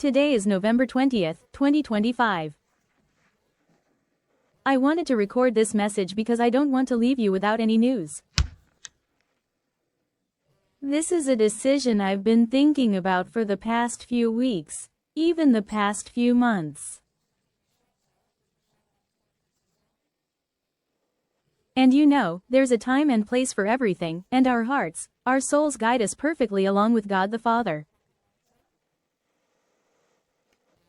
Today is November 20th, 2025. I wanted to record this message because I don't want to leave you without any news. This is a decision I've been thinking about for the past few weeks, even the past few months. And you know, there's a time and place for everything, and our hearts, our souls guide us perfectly along with God the Father.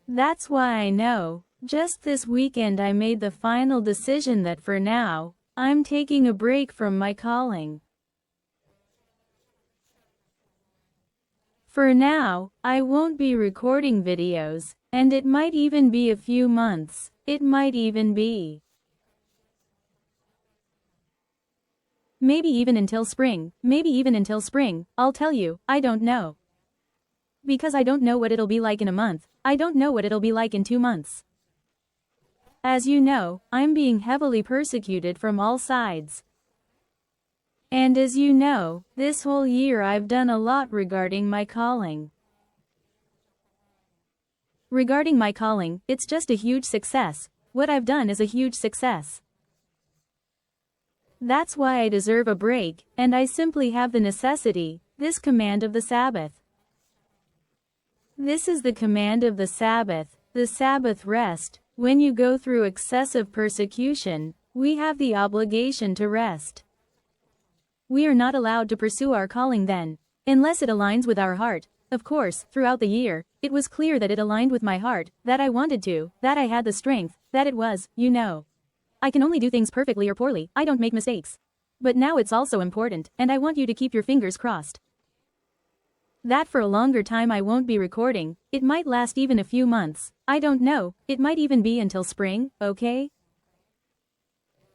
That's why I know, just this weekend I made the final decision that for now, I'm taking a break from my calling. For now, I won't be recording videos, and it might even be a few months, it might even be. Maybe even until spring, I'll tell you, I don't know. Because I don't know what it'll be like in a month, I don't know what it'll be like in 2 months. As you know, I'm being heavily persecuted from all sides. And as you know, this whole year I've done a lot regarding my calling. Regarding my calling, it's just a huge success. What I've done is a huge success. That's why I deserve a break, and I simply have the necessity, this command of the Sabbath. This is the command of the Sabbath rest. When you go through excessive persecution, we have the obligation to rest. We are not allowed to pursue our calling then, unless it aligns with our heart. Of course, throughout the year, it was clear that it aligned with my heart, that I wanted to, that I had the strength, that it was, you know. I can only do things perfectly or poorly, I don't make mistakes. But now it's also important, and I want you to keep your fingers crossed. That for a longer time I won't be recording, it might last even a few months, I don't know, it might even be until spring, okay?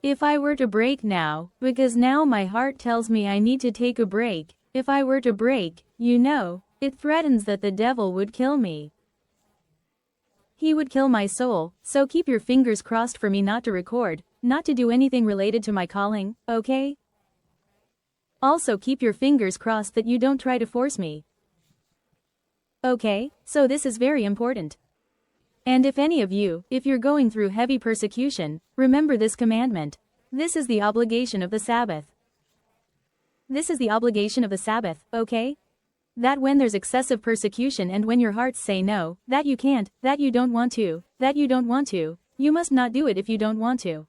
If I were to break now, because now my heart tells me I need to take a break, if I were to break, you know, it threatens that the devil would kill me. He would kill my soul, so keep your fingers crossed for me not to record, not to do anything related to my calling, okay? Also keep your fingers crossed that you don't try to force me. Okay, so this is very important. And if any of you, if you're going through heavy persecution, remember this commandment. This is the obligation of the Sabbath. This is the obligation of the Sabbath, okay? That when there's excessive persecution and when your hearts say no, that you can't, that you don't want to, you must not do it if you don't want to.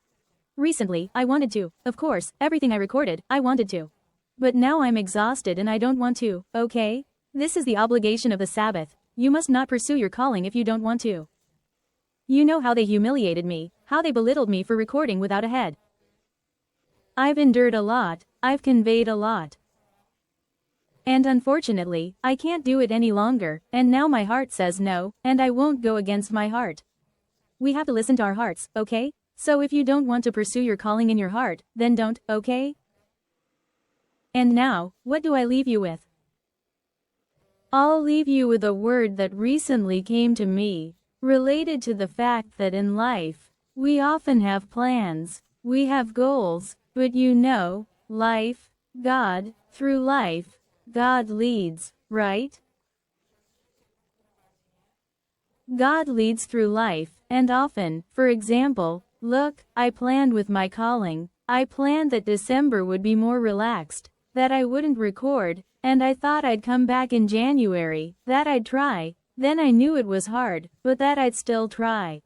Recently, I wanted to, of course, everything I recorded, I wanted to. But now I'm exhausted and I don't want to, okay? This is the obligation of the Sabbath. You must not pursue your calling if you don't want to. You know how they humiliated me, how they belittled me for recording without a head. I've endured a lot, I've conveyed a lot. And unfortunately, I can't do it any longer, and now my heart says no, and I won't go against my heart. We have to listen to our hearts, okay? So if you don't want to pursue your calling in your heart, then don't, okay? And now, what do I leave you with? I'll leave you with a word that recently came to me, related to the fact that in life, we often have plans, we have goals, but you know, life, God, through life, God leads, right? God leads through life, and often, for example, look, I planned with my calling, I planned that December would be more relaxed, that I wouldn't record, and I thought I'd come back in January, that I'd try, then I knew it was hard, but that I'd still try.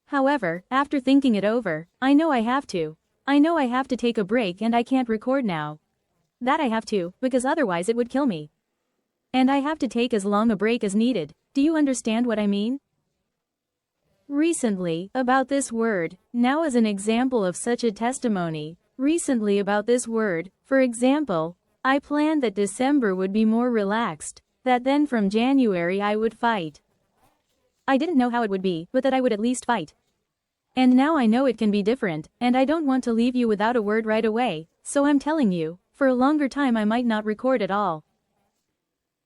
However, after thinking it over, I know I have to. I know I have to take a break and I can't record now. That I have to, because otherwise it would kill me. And I have to take as long a break as needed. Do you understand what I mean? Recently, about this word, now as an example of such a testimony, recently about this word, for example, I planned that December would be more relaxed, that then from January I would fight. I didn't know how it would be, but that I would at least fight. And now I know it can be different, and I don't want to leave you without a word right away, so I'm telling you, for a longer time I might not record at all.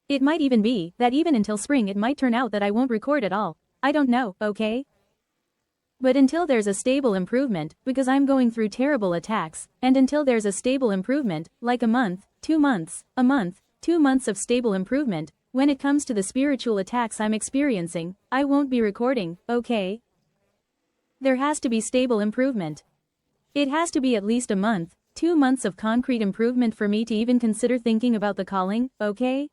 It might even be, that even until spring it might turn out that I won't record at all. I don't know, okay? But until there's a stable improvement, because I'm going through terrible attacks, and until there's a stable improvement, like a month, 2 months, a month, 2 months of stable improvement, when it comes to the spiritual attacks I'm experiencing, I won't be recording, okay? There has to be stable improvement. It has to be at least a month, 2 months of concrete improvement for me to even consider thinking about the calling, okay?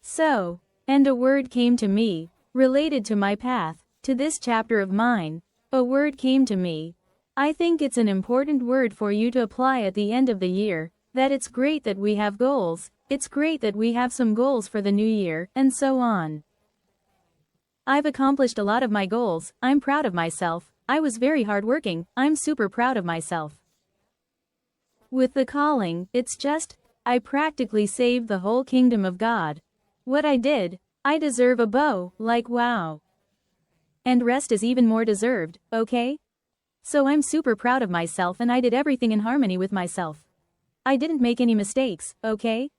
So, and a word came to me, related to my path, to this chapter of mine. A word came to me. I think it's an important word for you to apply at the end of the year, that it's great that we have goals, it's great that we have some goals for the new year, and so on. I've accomplished a lot of my goals, I'm proud of myself, I was very hardworking, I'm super proud of myself. With the calling, it's just, I practically saved the whole kingdom of God. What I did, I deserve a bow, like wow. And rest is even more deserved, okay? So I'm super proud of myself and I did everything in harmony with myself. I didn't make any mistakes, okay?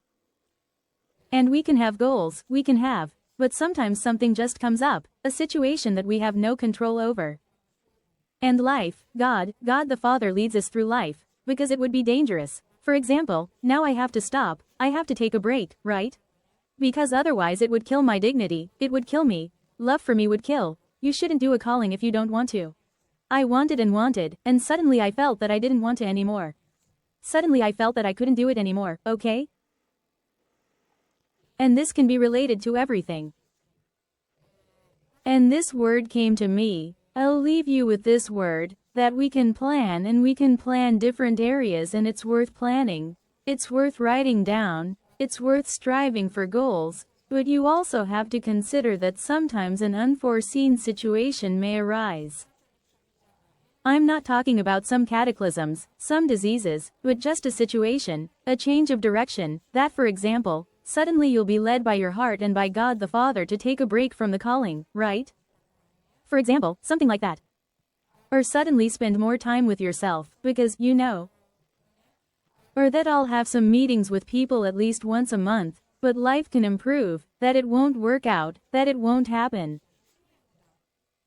And we can have goals, we can have, but sometimes something just comes up, a situation that we have no control over. And life, God the Father leads us through life, because it would be dangerous. For example, now I have to stop, I have to take a break, right? Because otherwise it would kill my dignity, it would kill me. Love for me would kill. You shouldn't do a calling if you don't want to. I wanted, and suddenly I felt that I didn't want to anymore. Suddenly I felt that I couldn't do it anymore, okay? And this can be related to everything. And this word came to me. I'll leave you with this word, that we can plan and we can plan different areas and it's worth planning. It's worth writing down, it's worth striving for goals, but you also have to consider that sometimes an unforeseen situation may arise. I'm not talking about some cataclysms, some diseases, but just a situation, a change of direction, that for example, suddenly you'll be led by your heart and by God the Father to take a break from the calling, right? For example, something like that. Or suddenly spend more time with yourself, because, you know. Or that I'll have some meetings with people at least once a month, but life can improve, that it won't work out, that it won't happen.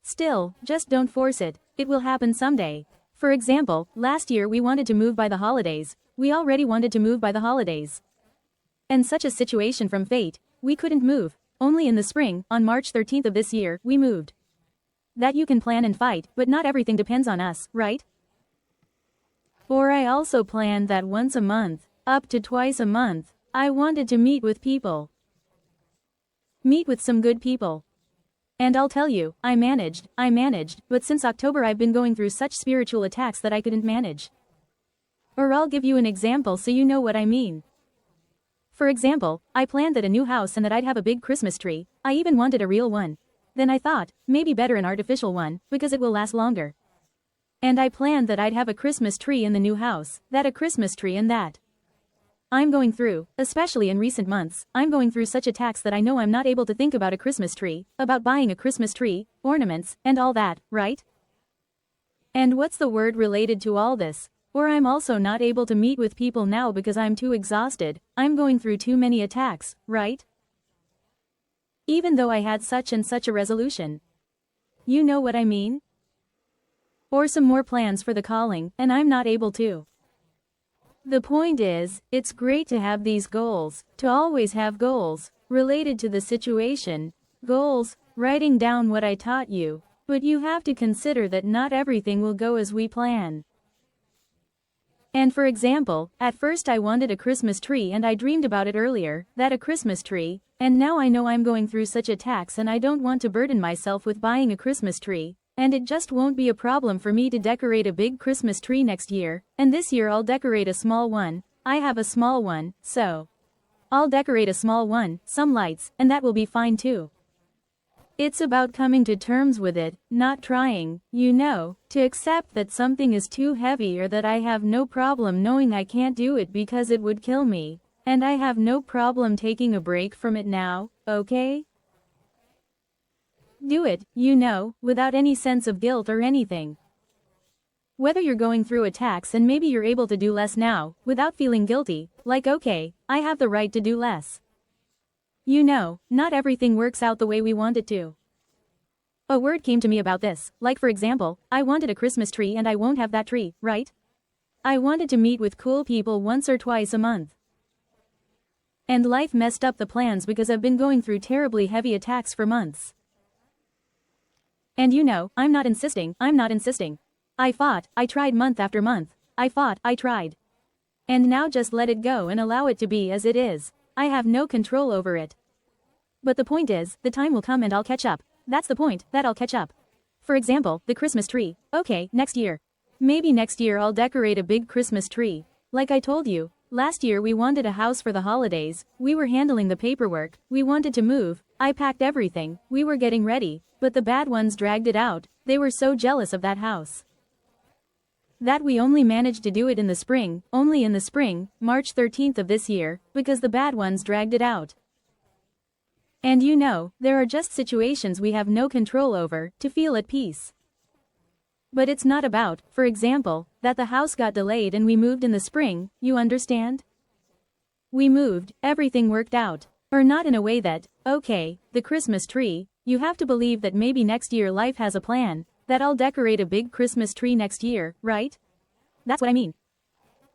Still, just don't force it, it will happen someday. For example, last year we wanted to move by the holidays, we already wanted to move by the holidays. And such a situation from fate, we couldn't move, only in the spring, on March 13th of this year, we moved. That you can plan and fight, but not everything depends on us, right? Or I also planned that once a month, up to twice a month, I wanted to meet with people. Meet with some good people. And I'll tell you, I managed, but since October I've been going through such spiritual attacks that I couldn't manage. Or I'll give you an example so you know what I mean. For example, I planned that a new house and that I'd have a big Christmas tree, I even wanted a real one. Then I thought, maybe better an artificial one, because it will last longer. And I planned that I'd have a Christmas tree in the new house, that a Christmas tree and that. I'm going through, especially in recent months, I'm going through such attacks that I know I'm not able to think about a Christmas tree, about buying a Christmas tree, ornaments, and all that, right? And what's the word related to all this? Or I'm also not able to meet with people now because I'm too exhausted, I'm going through too many attacks, right? Even though I had such and such a resolution. You know what I mean? Or some more plans for the calling, and I'm not able to. The point is, it's great to have these goals, to always have goals, related to the situation, goals, writing down what I taught you, but you have to consider that not everything will go as we plan. And for example, at first I wanted a Christmas tree and I dreamed about it earlier, that a Christmas tree, and now I know I'm going through such attacks and I don't want to burden myself with buying a Christmas tree, and it just won't be a problem for me to decorate a big Christmas tree next year, and this year I'll decorate a small one, I have a small one, so I'll decorate a small one, some lights, and that will be fine too. It's about coming to terms with it, not trying, you know, to accept that something is too heavy or that I have no problem knowing I can't do it because it would kill me, and I have no problem taking a break from it now, okay? Do it, you know, without any sense of guilt or anything. Whether you're going through attacks and maybe you're able to do less now, without feeling guilty, like okay, I have the right to do less. You know, not everything works out the way we want it to. A word came to me about this, like for example, I wanted a Christmas tree and I won't have that tree, right? I wanted to meet with cool people once or twice a month. And life messed up the plans because I've been going through terribly heavy attacks for months. And you know, I'm not insisting. I fought, I tried month after month. I fought, I tried. And now just let it go and allow it to be as it is. I have no control over it. But the point is, the time will come and I'll catch up. That's the point, that I'll catch up. For example, the Christmas tree. Okay, next year. Maybe next year I'll decorate a big Christmas tree. Like I told you, last year we wanted a house for the holidays, we were handling the paperwork, we wanted to move, I packed everything, we were getting ready, but the bad ones dragged it out, they were so jealous of that house. That we only managed to do it in the spring, only in the spring, March 13th of this year, because the bad ones dragged it out. And you know, there are just situations we have no control over, to feel at peace. But it's not about, for example, that the house got delayed and we moved in the spring, you understand? We moved, everything worked out. Or not in a way that, okay, the Christmas tree, you have to believe that maybe next year life has a plan, that I'll decorate a big Christmas tree next year, right? That's what I mean.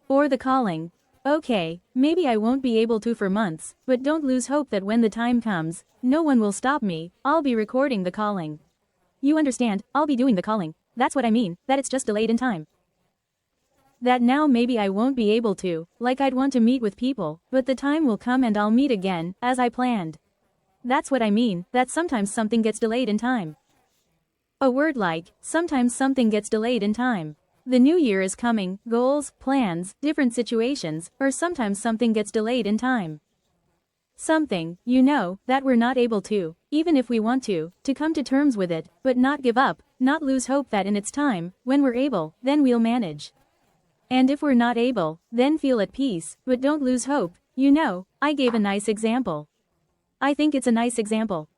Or the calling. Okay, maybe I won't be able to for months, but don't lose hope that when the time comes, no one will stop me, I'll be recording the calling. You understand, I'll be doing the calling. That's what I mean, that it's just delayed in time. That now maybe I won't be able to, like I'd want to meet with people, but the time will come and I'll meet again, as I planned. That's what I mean, that sometimes something gets delayed in time. A word like, sometimes something gets delayed in time. The new year is coming, goals, plans, different situations, or sometimes something gets delayed in time. Something, you know, that we're not able to, even if we want to come to terms with it, but not give up, not lose hope that in its time, when we're able, then we'll manage. And if we're not able, then feel at peace, but don't lose hope, you know, I gave a nice example. I think it's a nice example.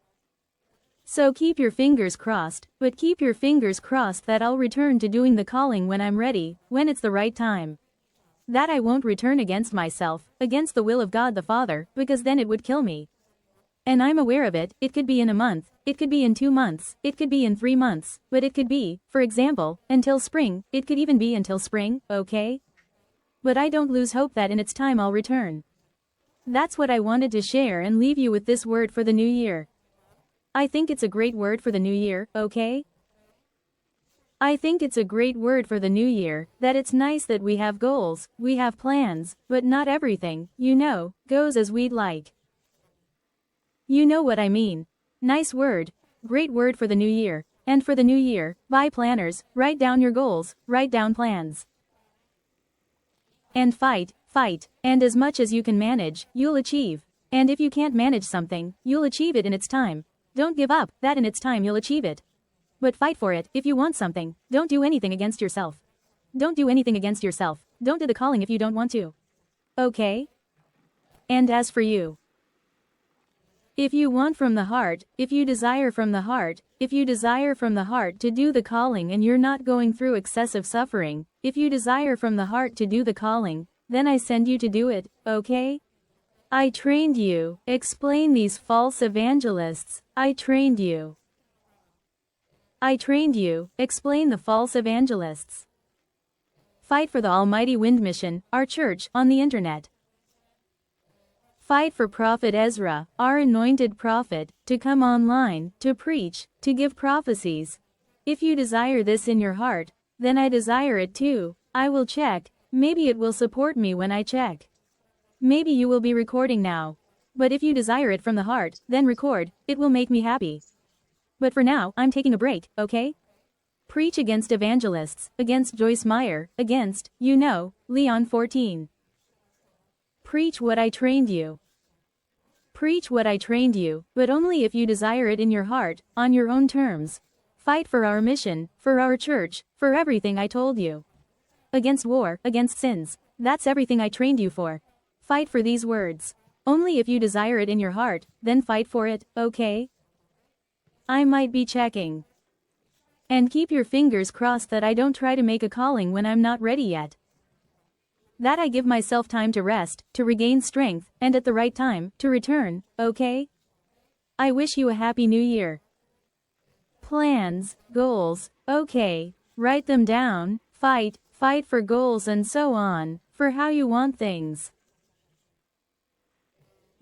So keep your fingers crossed, but keep your fingers crossed that I'll return to doing the calling when I'm ready, when it's the right time. That I won't return against myself, against the will of God the Father, because then it would kill me. And I'm aware of it, it could be in a month, it could be in 2 months, it could be in 3 months, but it could be, for example, until spring, it could even be until spring, okay? But I don't lose hope that in its time I'll return. That's what I wanted to share and leave you with this word for the new year. I think it's a great word for the new year, okay? I think it's a great word for the new year, that it's nice that we have goals, we have plans, but not everything, you know, goes as we'd like. You know what I mean. Nice word. Great word for the new year. And for the new year, buy planners, write down your goals, write down plans. And fight, and as much as you can manage, you'll achieve. And if you can't manage something, you'll achieve it in its time. Don't give up, that in its time you'll achieve it. But fight for it, if you want something, don't do anything against yourself. Don't do anything against yourself, don't do the calling if you don't want to. Okay? And as for you, if you want from the heart, if you desire from the heart, if you desire from the heart to do the calling and you're not going through excessive suffering, if you desire from the heart to do the calling, then I send you to do it, okay? I trained you, explain these false evangelists, I trained you. I trained you, explain the false evangelists. Fight for the Almighty Wind Mission, our church, on the internet. Fight for Prophet Ezra, our anointed prophet, to come online, to preach, to give prophecies. If you desire this in your heart, then I desire it too. I will check, maybe it will support me when I check. Maybe you will be recording now. But if you desire it from the heart, then record, it will make me happy. But for now, I'm taking a break, okay? Preach against evangelists, against Joyce Meyer, against, you know, Leon 14. Preach what I trained you. Preach what I trained you, but only if you desire it in your heart, on your own terms. Fight for our mission, for our church, for everything I told you. Against war, against sins, that's everything I trained you for. Fight for these words. Only if you desire it in your heart, then fight for it, okay? I might be checking. And keep your fingers crossed that I don't try to make a calling when I'm not ready yet. That I give myself time to rest, to regain strength, and at the right time, to return, okay? I wish you a happy new year. Plans, goals, okay, write them down, fight for goals and so on, for how you want things.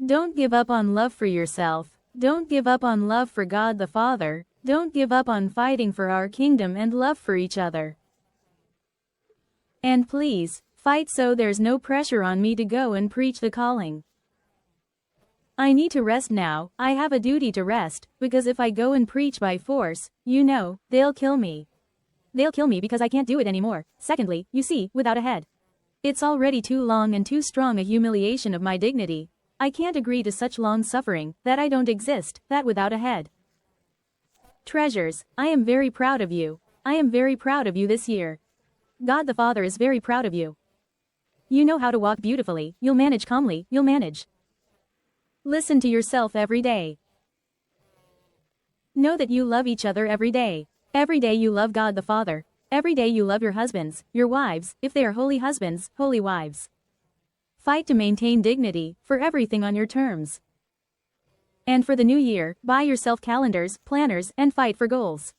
Don't give up on love for yourself. Don't give up on love for God the Father. Don't give up on fighting for our kingdom and love for each other. And please, fight so there's no pressure on me to go and preach the calling. I need to rest now. I have a duty to rest, because if I go and preach by force, you know, they'll kill me. They'll kill me because I can't do it anymore. Secondly, you see, without a head. It's already too long and too strong a humiliation of my dignity. I can't agree to such long suffering, that I don't exist, that without a head. Treasures, I am very proud of you. I am very proud of you this year. God the Father is very proud of you. You know how to walk beautifully, you'll manage calmly, you'll manage. Listen to yourself every day. Know that you love each other every day. Every day you love God the Father. Every day you love your husbands, your wives, if they are holy husbands, holy wives. Fight to maintain dignity, for everything on your terms. And for the new year, buy yourself calendars, planners, and fight for goals.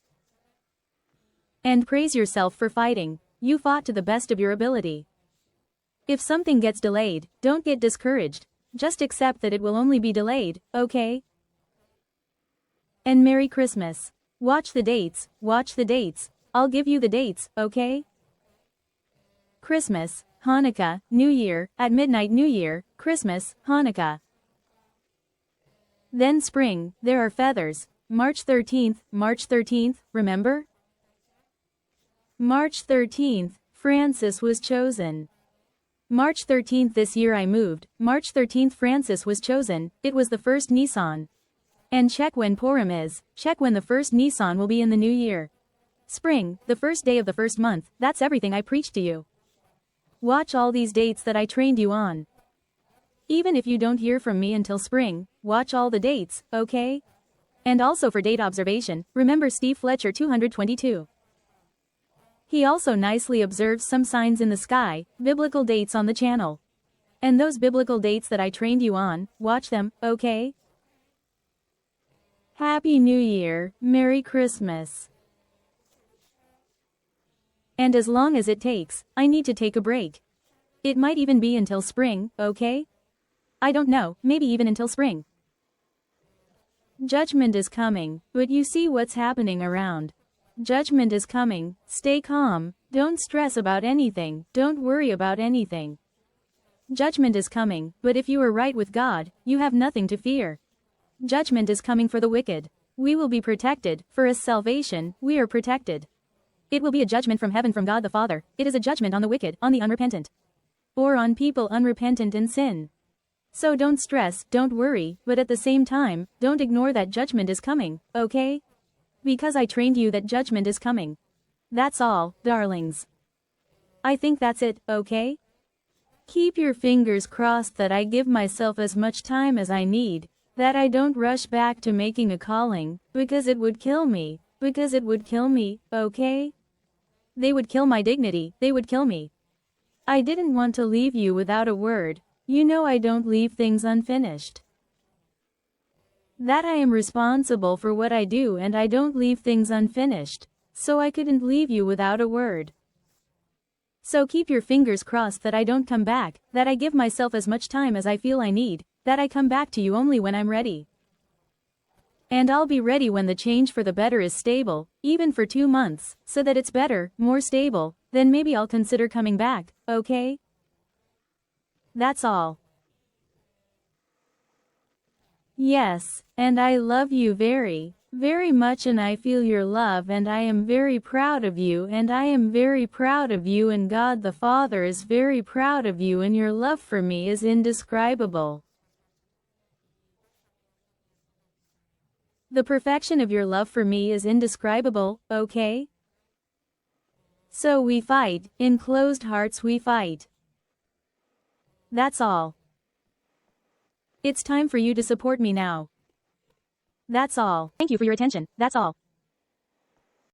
And praise yourself for fighting. You fought to the best of your ability. If something gets delayed, don't get discouraged. Just accept that it will only be delayed, okay? And Merry Christmas. Watch the dates, watch the dates. I'll give you the dates, okay? Christmas, Hanukkah, New Year, at midnight New Year, Christmas, Hanukkah. Then spring, there are feathers. March 13th, remember? March 13th, Francis was chosen. March 13th this year I moved. March 13th Francis was chosen. It was the first Nisan. And check when Purim is. Check when the first Nisan will be in the new year. Spring, the first day of the first month. That's everything I preached to you. Watch all these dates that I trained you on. Even if you don't hear from me until spring, watch all the dates, okay? And also for date observation, remember Steve Fletcher 222. He also nicely observes some signs in the sky, biblical dates on the channel. And those biblical dates that I trained you on, watch them, okay? Happy New Year, Merry Christmas. And as long as it takes, I need to take a break. It might even be until spring, okay? I don't know, maybe even until spring. Judgment is coming, but you see what's happening around. Judgment is coming, stay calm, don't stress about anything, don't worry about anything. Judgment is coming, but if you are right with God, you have nothing to fear. Judgment is coming for the wicked. We will be protected, for as salvation, we are protected. It will be a judgment from heaven from God the Father. It is a judgment on the wicked, on the unrepentant. Or on people unrepentant in sin. So don't stress, don't worry, but at the same time, don't ignore that judgment is coming, okay? Because I trained you that judgment is coming. That's all, darlings. I think that's it, okay? Keep your fingers crossed that I give myself as much time as I need, that I don't rush back to making a calling, because it would kill me, okay? They would kill my dignity, they would kill me. I didn't want to leave you without a word. You know I don't leave things unfinished. That I am responsible for what I do and I don't leave things unfinished, so I couldn't leave you without a word. So keep your fingers crossed that I don't come back, that I give myself as much time as I feel I need, that I come back to you only when I'm ready. And I'll be ready when the change for the better is stable, even for 2 months, so that it's better, more stable, then maybe I'll consider coming back, okay? That's all. Yes, and I love you very, very much and I feel your love and I am very proud of you and I am very proud of you and God the Father is very proud of you and your love for me is indescribable. The perfection of your love for me is indescribable, okay? So we fight, in closed hearts we fight. That's all. It's time for you to support me now. That's all. Thank you for your attention, that's all.